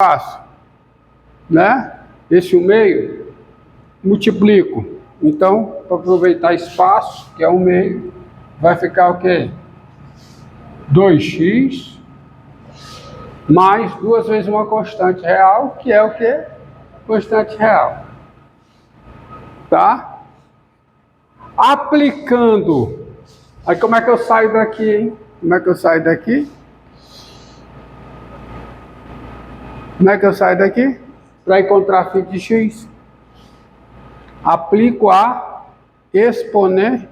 espaço, né? Esse 1 meio, multiplico. Então, para aproveitar espaço, que é 1 meio, vai ficar o quê? 2x mais 2 vezes uma constante real, que é o quê? Constante real. Tá? Aplicando. Aí como é que eu saio daqui, hein? Como é que eu saio daqui? Como é que eu saio daqui? Para encontrar φ de x. Aplico a exponencial.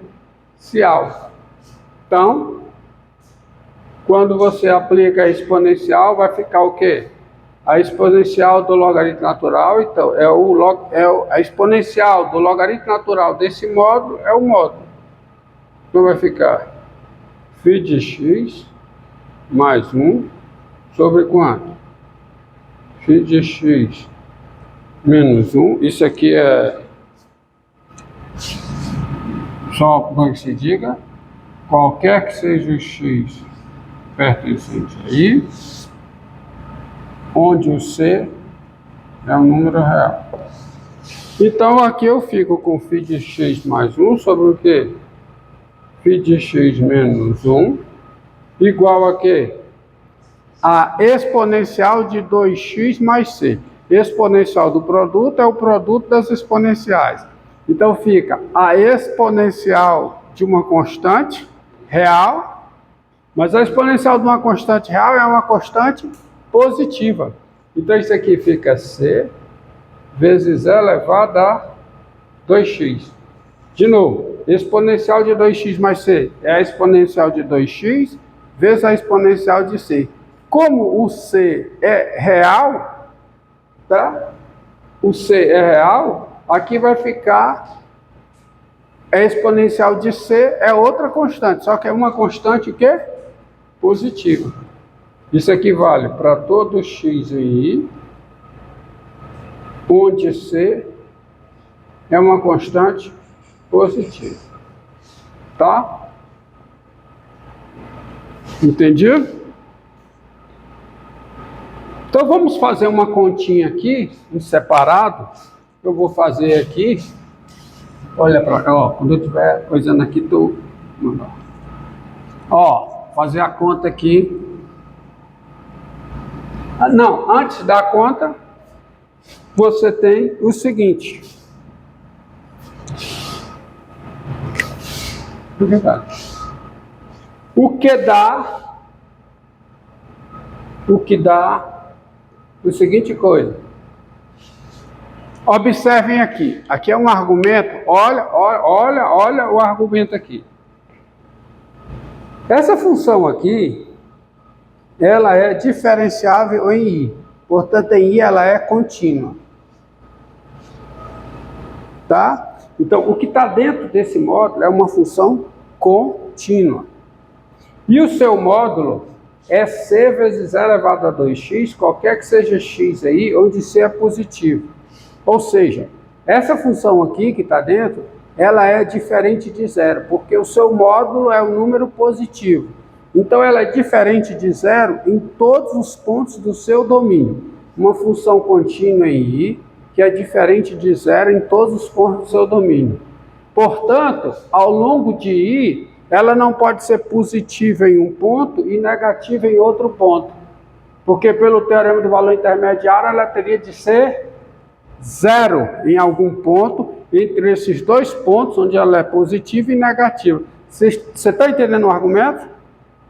Então, quando você aplica a exponencial, vai ficar o quê? A exponencial do logaritmo natural, então, a exponencial do logaritmo natural desse módulo é o módulo. Então vai ficar φ de x mais 1 sobre quanto? Φ de x menos 1. Isso aqui é só para que se diga, qualquer que seja o x pertencente aí, onde o c é um número real. Então aqui eu fico com φ de x mais 1 sobre o quê? Φ de x menos 1 igual a quê? A exponencial de 2x mais c. Exponencial do produto é o produto das exponenciais. Então fica a exponencial de uma constante real, mas a exponencial de uma constante real é uma constante positiva. Então isso aqui fica c vezes e elevado a 2x. De novo, exponencial de 2x mais c é a exponencial de 2x vezes a exponencial de c. Como o c é real, tá? O c é real, aqui vai ficar a exponencial de c é outra constante, só que é uma constante que positiva. Isso aqui vale para todo x em i, onde c é uma constante positiva. Tá? Entendido? Então vamos fazer uma continha aqui, em separado. Eu vou fazer aqui. Olha para cá, ó. Quando eu estiver coisando aqui, tu. Ó, fazer a conta aqui. Não, antes da conta, você tem o seguinte. O que dá a seguinte coisa. Observem aqui. Aqui é um argumento. Olha o argumento aqui. Essa função aqui, ela é diferenciável em i. Portanto, em i ela é contínua. Tá? Então, o que está dentro desse módulo é uma função contínua. E o seu módulo é c vezes e elevado a 2x, qualquer que seja x aí, onde c é positivo. Ou seja, essa função aqui que está dentro, ela é diferente de zero, porque o seu módulo é um número positivo. Então, ela é diferente de zero em todos os pontos do seu domínio. Uma função contínua em i, que é diferente de zero em todos os pontos do seu domínio. Portanto, ao longo de i, ela não pode ser positiva em um ponto e negativa em outro ponto. Porque pelo teorema do valor intermediário, ela teria de ser zero em algum ponto, entre esses dois pontos, onde ela é positiva e negativa. Você está entendendo o argumento?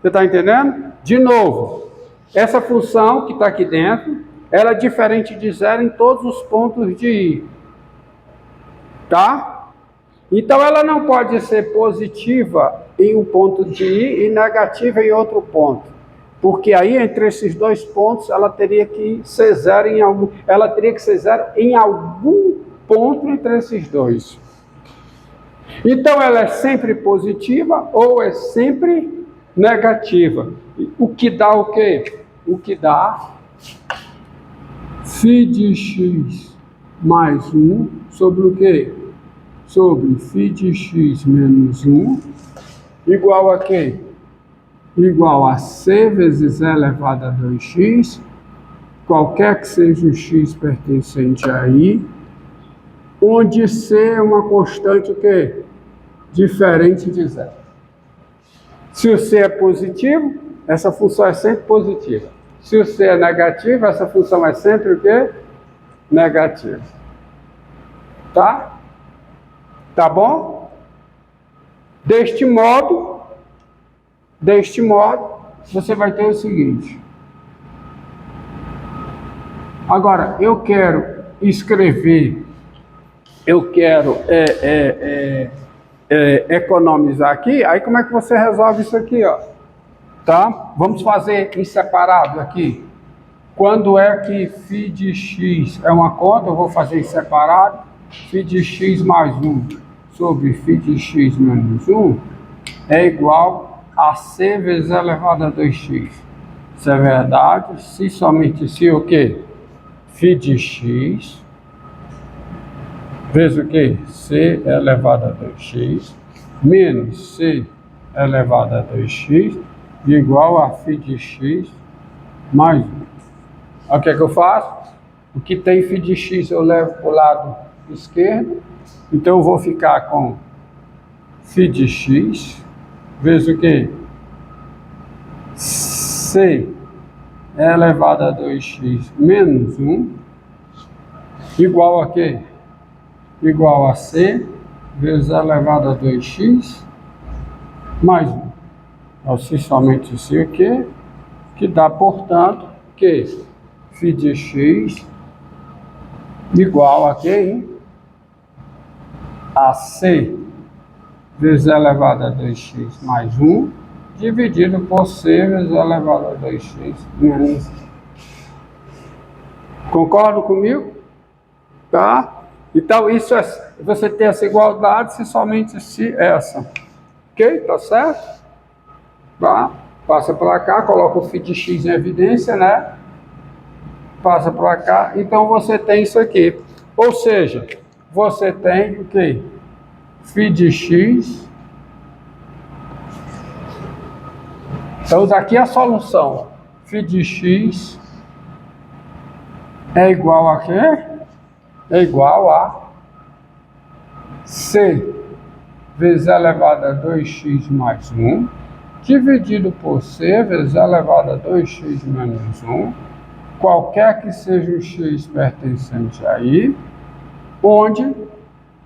Você está entendendo? De novo, essa função que está aqui dentro, ela é diferente de zero em todos os pontos de i. Tá? Então, ela não pode ser positiva em um ponto de i e negativa em outro ponto. Porque aí, entre esses dois pontos, ela teria que ser zero em algum... Ela teria que ser zero em algum ponto entre esses dois. Então, ela é sempre positiva ou é sempre negativa. O que dá o quê? O que dá φ de x mais 1 sobre o quê? Sobre φ de x menos 1 igual a quê? Igual a c vezes e elevado a 2x qualquer que seja o x pertencente a i, onde c é uma constante o quê? Diferente de zero. Se o c é positivo, essa função é sempre positiva. Se o c é negativo, essa função é sempre o quê? Negativa. Tá? Tá bom? Deste modo, você vai ter o seguinte. Agora, eu quero escrever, eu quero economizar aqui, aí como é que você resolve isso aqui, ó? Tá? Vamos fazer em separado aqui. Quando é que φ de x é uma conta, eu vou fazer em separado. φ de x mais 1 sobre φ de x menos 1 é igual a c vezes elevado a 2x. Isso é verdade, se somente se o quê? φ de x vezes o quê? C elevado a 2x menos C elevado a 2x igual a φ de x mais 1. O que é que eu faço? O que tem φ de x eu levo para o lado esquerdo, então eu vou ficar com φ de x vezes o quê? C elevado a 2x menos 1 igual a quê? Igual a C vezes elevado a 2x mais 1. Então, se somente C o quê? Que dá, portanto, que φ de x igual a quê? A C vezes elevado a 2x mais 1 dividido por C vezes elevado a 2x menos 1. Concordam comigo? Tá? Então, isso é, você tem essa igualdade se somente se essa. Ok? Tá certo? Tá? Passa para cá, coloca o φ de x em evidência, né? Passa para cá, então você tem isso aqui. Ou seja, você tem o quê? φ de x. Então, daqui a solução. φ de x é igual a quê? É igual a C vezes elevado a 2x mais 1 dividido por C vezes elevado a 2x menos 1, qualquer que seja o x pertencente a i, onde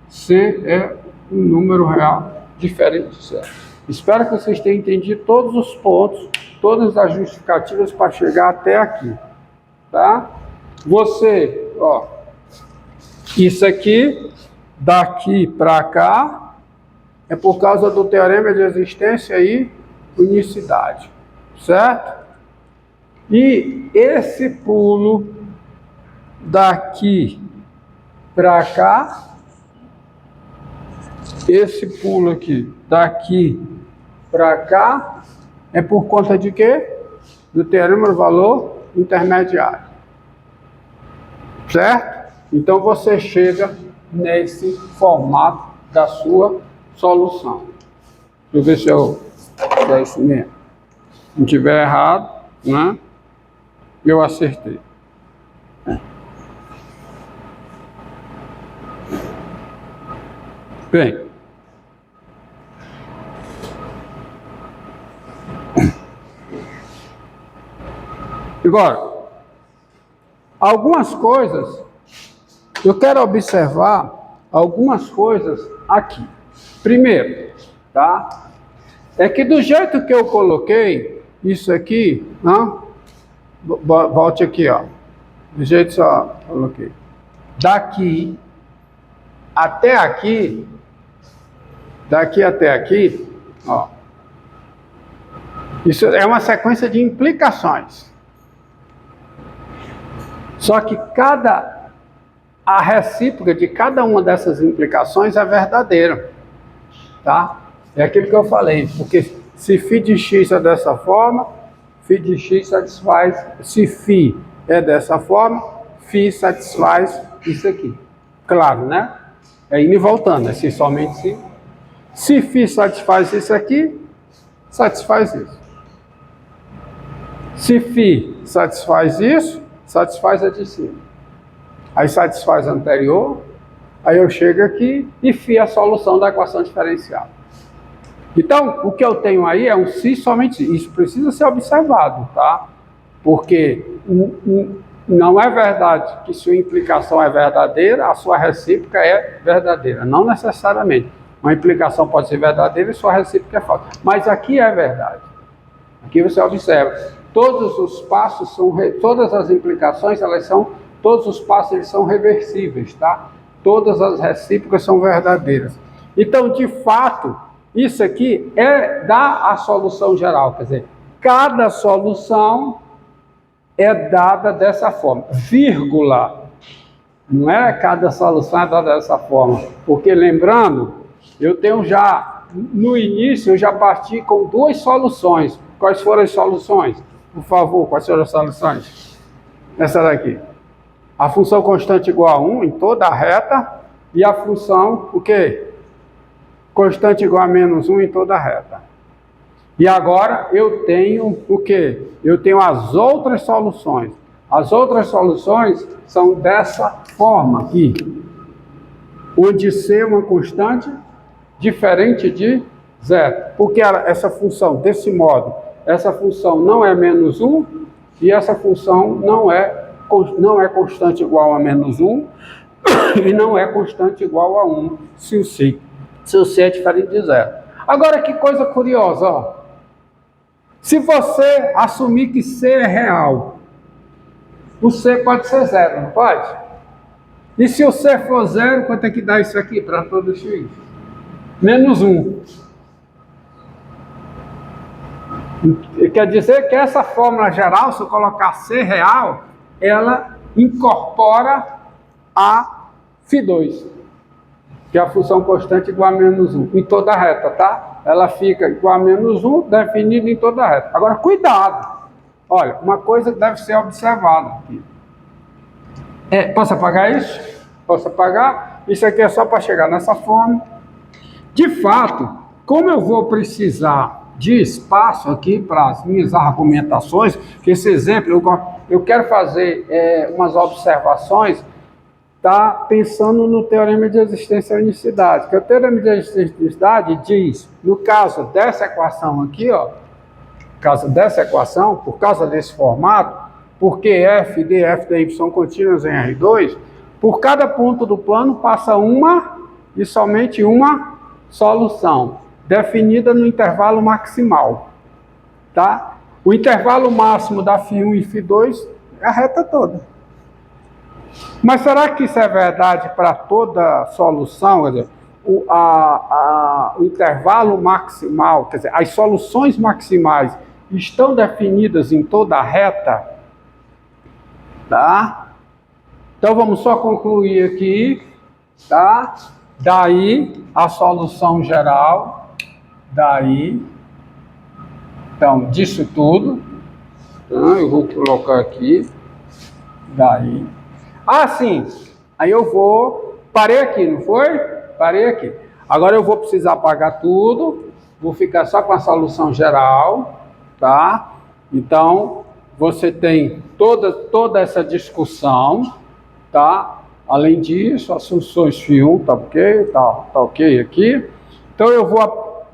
C é um número real diferente de zero. Espero que vocês tenham entendido todos os pontos, todas as justificativas para chegar até aqui, tá? Você, ó, isso aqui, daqui para cá, é por causa do teorema de existência e unicidade, certo? E esse pulo daqui para cá, esse pulo aqui, daqui para cá, é por conta de quê? Do teorema do valor intermediário, certo? Então você chega nesse formato da sua solução. Deixa eu ver se é isso mesmo. Se não tiver errado, né? Eu acertei. Bem. Agora, algumas coisas, eu quero observar algumas coisas aqui. Primeiro, tá? É que do jeito que eu coloquei isso aqui, não? Volte aqui, ó. Do jeito que eu coloquei. Daqui até aqui, daqui até aqui, ó. Isso é uma sequência de implicações. Só que a recíproca de cada uma dessas implicações é verdadeira, tá? É aquilo que eu falei, porque se φ de x é dessa forma, φ de x satisfaz, se φ é dessa forma, φ satisfaz isso aqui. Claro, né? É indo e voltando, é se somente se. Se φ satisfaz isso aqui, satisfaz isso. Se φ satisfaz isso, satisfaz a de cima. Aí satisfaz a anterior, aí eu chego aqui e fio a solução da equação diferencial. Então, o que eu tenho aí é um si somente, isso precisa ser observado, tá? Porque não é verdade que sua implicação é verdadeira, a sua recíproca é verdadeira, não necessariamente. Uma implicação pode ser verdadeira e sua recíproca é falsa. Mas aqui é verdade. Aqui você observa, todos os passos são, todas as implicações, todos os passos eles são reversíveis, tá? Todas as recíprocas são verdadeiras. Então, de fato, isso aqui dá a solução geral, quer dizer, cada solução é dada dessa forma, vírgula, não é cada solução é dada dessa forma, porque lembrando, eu tenho já, no início eu já parti com duas soluções. Quais foram as soluções? Por favor, quais foram as soluções? Essa daqui. A função constante igual a 1 em toda a reta e a função, o quê? Constante igual a menos 1 em toda a reta. E agora eu tenho o quê? Eu tenho as outras soluções. As outras soluções são dessa forma aqui. Onde C é uma constante diferente de zero. Porque essa função, desse modo, essa função não é menos 1 e essa função não é constante igual a menos 1 e não é constante igual a 1 se o C é diferente de zero. Agora que coisa curiosa, ó. Se você assumir que C é real, o C pode ser zero, não pode? E se o C for zero, quanto é que dá isso aqui para todo x? Menos 1. Quer dizer que essa fórmula geral, se eu colocar C real, ela incorpora a φ2, que é a função constante igual a menos 1, em toda a reta, tá? Ela fica igual a menos 1, definida em toda a reta. Agora, cuidado! Olha, uma coisa que deve ser observada aqui. Posso apagar isso? Posso apagar? Isso aqui é só para chegar nessa forma. De fato, como eu vou precisar de espaço aqui para as minhas argumentações, que esse exemplo, eu quero fazer umas observações, tá, pensando no teorema de existência e unicidade, que o teorema de existência e unicidade diz, no caso dessa equação aqui, ó, por causa desse formato, porque f de y são contínuas em R2, por cada ponto do plano passa uma e somente uma solução, definida no intervalo maximal, tá? O intervalo máximo da φ1 e φ2 é a reta toda. Mas será que isso é verdade para toda solução? Quer dizer, o intervalo maximal, quer dizer, as soluções maximais estão definidas em toda a reta? Tá? Então vamos só concluir aqui, tá? Daí a solução geral, então disso tudo, então, eu vou colocar aqui, daí. Ah, sim, aí eu parei aqui, não foi? Parei aqui. Agora eu vou precisar apagar tudo, vou ficar só com a solução geral, tá? Então, você tem toda essa discussão, tá? Além disso, as funções φ1, tá ok? Tá ok aqui. Então eu vou,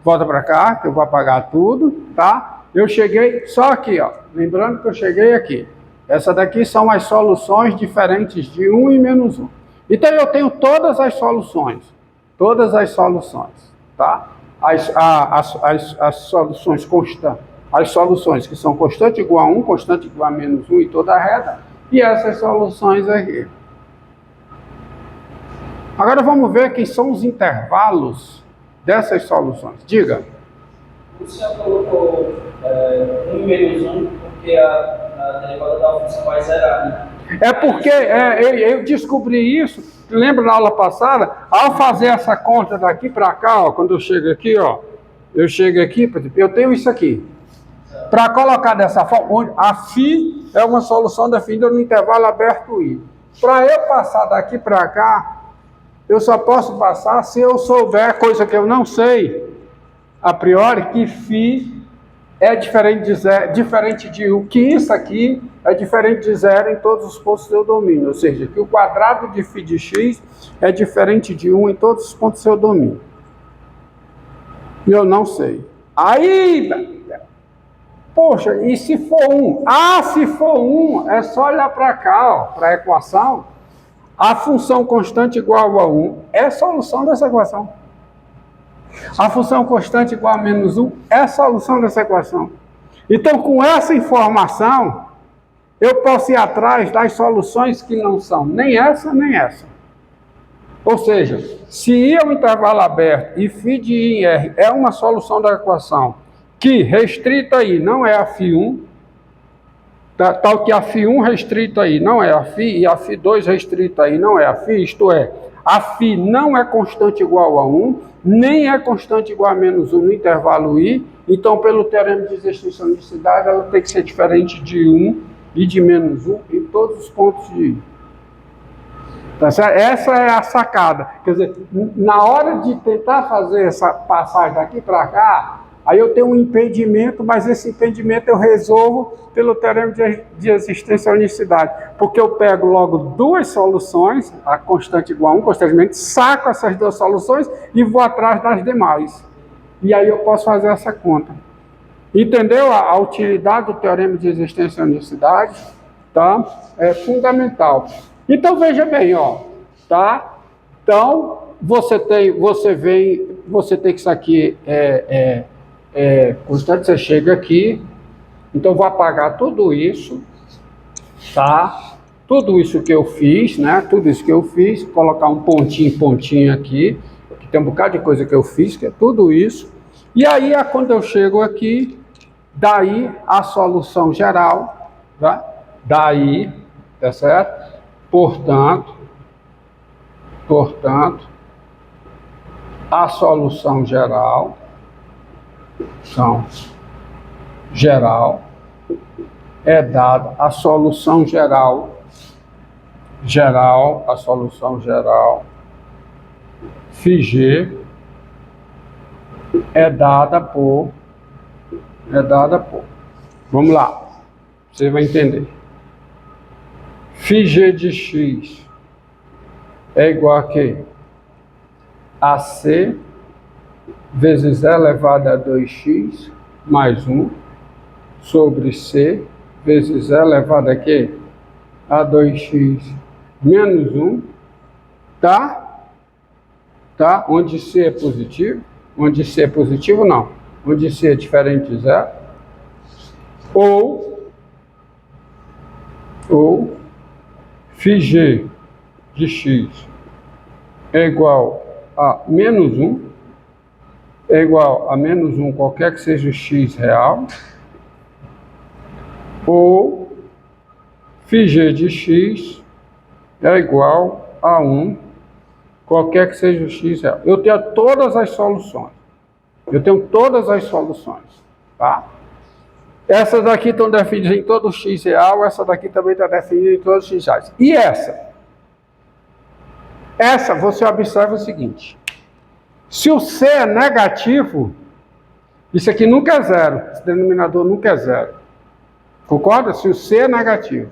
volta para cá, que eu vou apagar tudo, tá? Eu cheguei só aqui, ó. Lembrando que eu cheguei aqui. Essa daqui são as soluções diferentes de 1 e menos 1. Então eu tenho todas as soluções, tá? As soluções constantes, as soluções que são constante igual a 1, constante igual a menos 1 em toda a reta, e essas soluções aqui. Agora vamos ver quem são os intervalos dessas soluções. Diga. O senhor colocou 1 e menos 1 porque a derivada da função vai zerar, né? É porque eu descobri isso, lembra na aula passada, ao fazer essa conta daqui para cá, ó, quando eu chego aqui, ó, eu tenho isso aqui. Para colocar dessa forma, onde a φ é uma solução definida no intervalo aberto I. Para eu passar daqui para cá, eu só posso passar se eu souber, coisa que eu não sei, a priori, que φ é diferente de zero, diferente de 1, que isso aqui é diferente de zero em todos os pontos do seu domínio, ou seja, que o quadrado de φ de x é diferente de 1 em todos os pontos do seu domínio. E eu não sei. Aí, poxa, e se for 1? Ah, se for 1, é só olhar para cá, para a equação. A função constante igual a 1 é a solução dessa equação. A função constante igual a menos 1 é a solução dessa equação. Então, com essa informação, eu posso ir atrás das soluções que não são nem essa, nem essa. Ou seja, se I é um intervalo aberto e φ de I em R é uma solução da equação que restrita I não é a φ1, tal que a φ1 restrita I não é a φ e a φ2 restrita I não é a φ, isto é, a φ não é constante igual a 1, nem é constante igual a menos 1 no intervalo I, então pelo teorema de existencialidade ela tem que ser diferente de 1 e de menos 1 em todos os pontos de I. Tá certo? Essa é a sacada. Quer dizer, na hora de tentar fazer essa passagem daqui para cá, aí eu tenho um impedimento, mas esse impedimento eu resolvo pelo teorema de existência e unicidade. Porque eu pego logo duas soluções, a constante igual a 1, constantemente, saco essas duas soluções e vou atrás das demais. E aí eu posso fazer essa conta. Entendeu a utilidade do teorema de existência e unicidade? Tá? É fundamental. Então veja bem, ó, tá? Então você tem que isso aqui constante, você chega aqui, então vou apagar tudo isso, tá? Tudo isso que eu fiz, né? Tudo isso que eu fiz, colocar um pontinho aqui, que tem um bocado de coisa que eu fiz, que é tudo isso. E aí, quando eu chego aqui, daí a solução geral, tá? Daí, tá certo? Portanto, a solução geral é dada, a solução geral, φg é dada por, vamos lá, você vai entender. φg de x é igual a quê? AC vezes E elevado a 2x mais 1 sobre C vezes E elevado a quê? A 2x menos 1, tá? Tá? Onde C é positivo? Onde C é positivo, não. Onde C é diferente de zero. Ou φg de x é igual a menos 1, é igual a menos 1 qualquer que seja o x real, ou φg de x é igual a 1 qualquer que seja o x real. Eu tenho todas as soluções. Tá? Essas daqui estão definidas em todo o x real, essa daqui também está definida em todos os x reais. E essa? Essa, você observa o seguinte. Se o C é negativo, isso aqui nunca é zero. Esse denominador nunca é zero. Concorda? Se o C é negativo.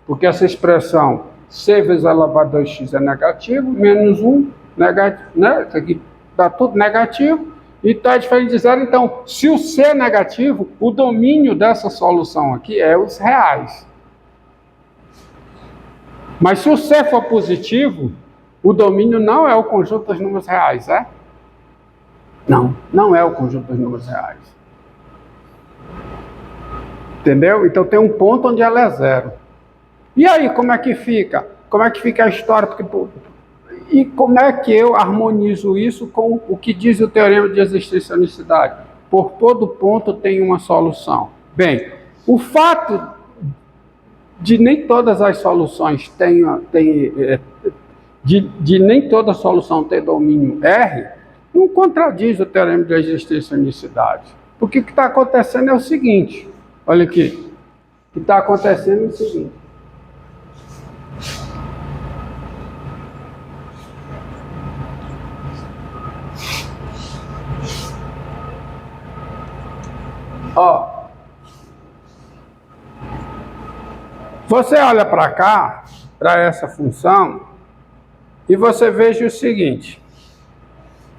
Porque essa expressão C vezes elevado a 2x é negativo, menos 1, negativo, né? Isso aqui está tudo negativo. E está diferente de zero. Então, se o C é negativo, o domínio dessa solução aqui é os reais. Mas se o C for positivo, o domínio não é o conjunto dos números reais, é? Não é o conjunto dos números reais. Entendeu? Então tem um ponto onde ela é zero. E aí, como é que fica? Como é que fica a história? E como é que eu harmonizo isso com o que diz o teorema de existência e unicidade? Por todo ponto tem uma solução. Bem, o fato de nem todas as soluções de nem toda solução ter domínio R, não contradiz o teorema de existência e unicidade. Porque o que está acontecendo é o seguinte, olha aqui, o que está acontecendo é o seguinte. Ó, Você olha para cá, para essa função, e você veja o seguinte.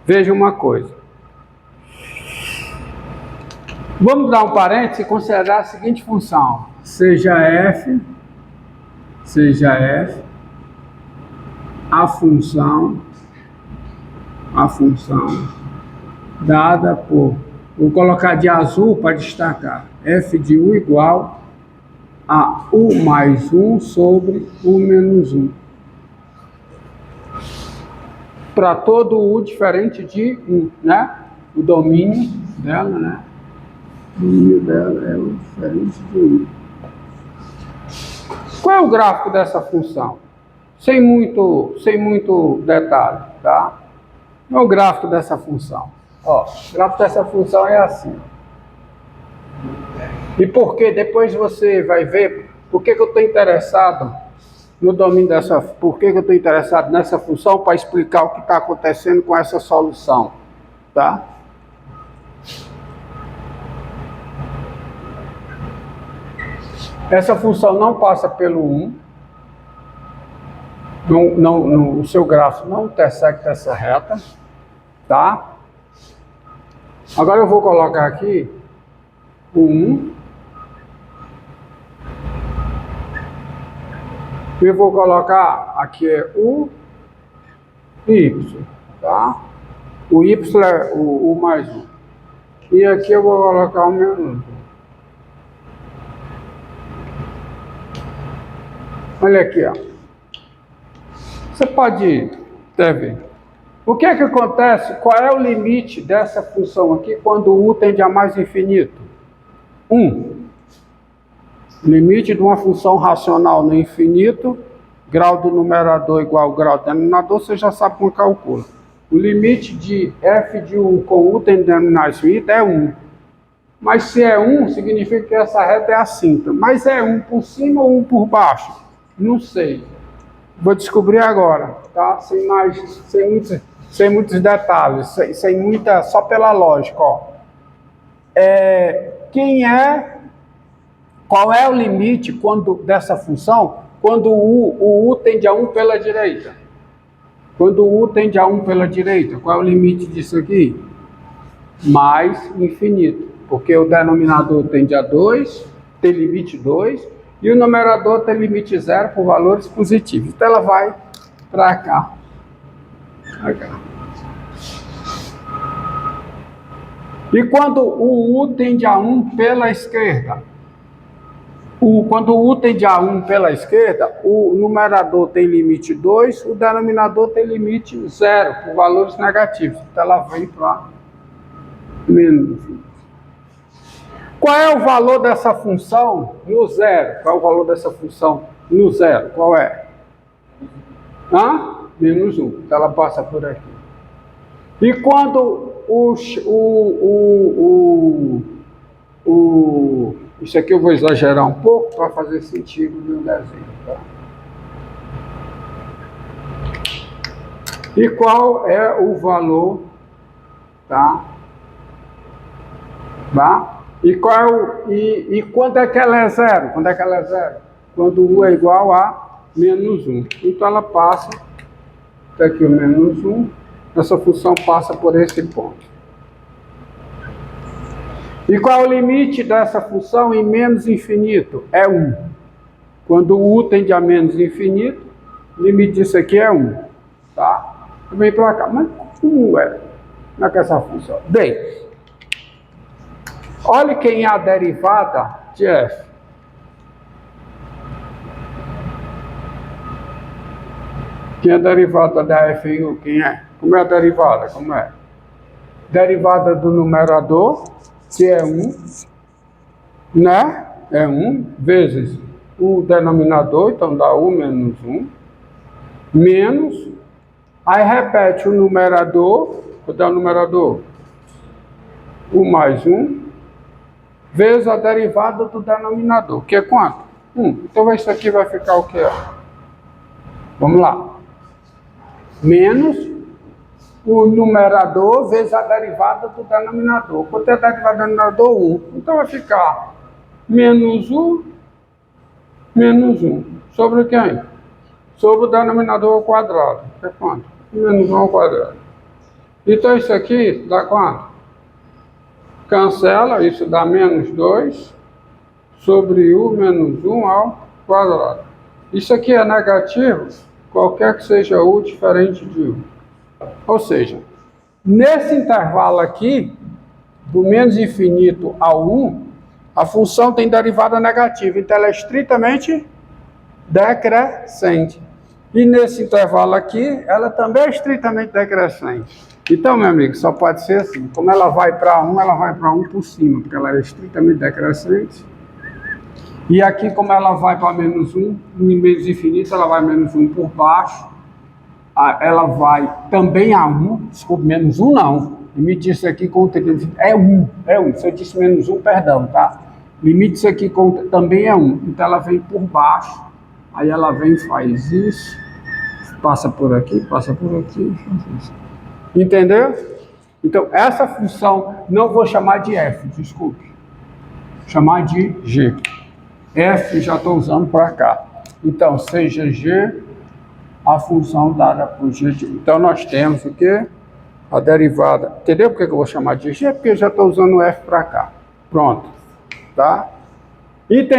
Veja uma coisa. Vamos dar um parênteses e considerar a seguinte função. Seja f a função dada por, vou colocar de azul para destacar, f de u igual a u mais 1 sobre u menos 1. Para todo u diferente de 1, né? O domínio dela, né? O domínio dela é o diferente de 1. Qual é o gráfico dessa função? Sem muito detalhe, tá? Qual é o gráfico dessa função? Ó, o gráfico dessa função é assim. E por que? Depois você vai ver por que eu estou interessado no domínio dessa... Por que eu estou interessado nessa função para explicar o que está acontecendo com essa solução, tá? Essa função não passa pelo 1. O seu gráfico não intersecta essa reta, tá? Agora eu vou colocar aqui o 1. E vou colocar aqui o y, tá? O y é o mais 1. E aqui eu vou colocar o menos 1. Olha aqui, ó. Você pode ver. O que é que acontece? Qual é o limite dessa função aqui quando u tende a mais infinito? 1. Limite de uma função racional no infinito, grau do numerador igual ao grau do denominador, você já sabe como calcula. O limite de f de u com u tende a denominar infinito é 1. Mas se é 1, significa que essa reta é assíntota. Mas é 1 por cima ou 1 por baixo? Não sei. Vou descobrir agora, tá? Sem muitos detalhes, sem muita, só pela lógica, ó. Qual é o limite dessa função quando o u tende a 1 pela direita? Quando o u tende a 1 pela direita, qual é o limite disso aqui? Mais infinito, porque o denominador tende a 2, tem limite 2, e o numerador tem limite 0 por valores positivos. Então ela vai para cá. E quando o u tende a 1 pela esquerda? Quando o u tende a 1 pela esquerda, o numerador tem limite 2, o denominador tem limite 0 por valores negativos. Então ela vem para menos. Qual é o valor dessa função no zero? Qual é o valor dessa função no zero? Qual é? Menos 1. Então ela passa por aqui. E quando isso aqui eu vou exagerar um pouco para fazer sentido no desenho, tá? E qual é o valor, tá? E quando é que ela é zero? Quando é que ela é zero? Quando u é igual a menos 1. Então ela passa, tá aqui o menos 1, essa função passa por esse ponto. E qual é o limite dessa função em menos infinito? É 1. Quando o u tende a menos infinito, o limite disso aqui é 1. Tá? Vem para cá. Mas como é? Como é que é essa função? Bem, olha quem é a derivada de f. Quem é a derivada da f em u? Quem é? Como é a derivada? Como é? Derivada do numerador, que é 1, né? É 1 vezes o denominador, então dá u menos 1, menos, aí repete o numerador, vou dar o numerador, u mais 1, vezes a derivada do denominador, que é quanto? 1. Então isso aqui vai ficar o quê? Vamos lá. Menos o numerador vezes a derivada do denominador. Quanto é a derivada do denominador? 1. Então vai ficar menos 1 menos 1. Sobre quem? Sobre o denominador ao quadrado. É quanto? Menos 1 ao quadrado. Então isso aqui dá quanto? Cancela, isso dá menos 2 sobre u menos 1 ao quadrado. Isso aqui é negativo, qualquer que seja u diferente de u. Ou seja, nesse intervalo aqui, do menos infinito ao 1, a função tem derivada negativa, então ela é estritamente decrescente. E nesse intervalo aqui, ela também é estritamente decrescente. Então, meu amigo, só pode ser assim. Como ela vai para 1, ela vai para 1 por cima, porque ela é estritamente decrescente. E aqui, como ela vai para menos 1, em menos infinito, ela vai menos 1 por baixo. Ela vai também a 1, desculpe, menos 1 não. Limite isso aqui com é 1, é 1. Se eu disse menos 1, perdão, tá? Limite isso aqui com também é 1. Então ela vem por baixo, aí ela vem e faz isso, passa por aqui, faz isso. Entendeu? Então essa função, não vou chamar de f, desculpe. Chamar de g. F já estou usando para cá. Então, seja g a função dada por g. Então, nós temos o quê? A derivada. Entendeu por que eu vou chamar de g? Porque eu já estou usando o f para cá. Pronto. Tá? E tem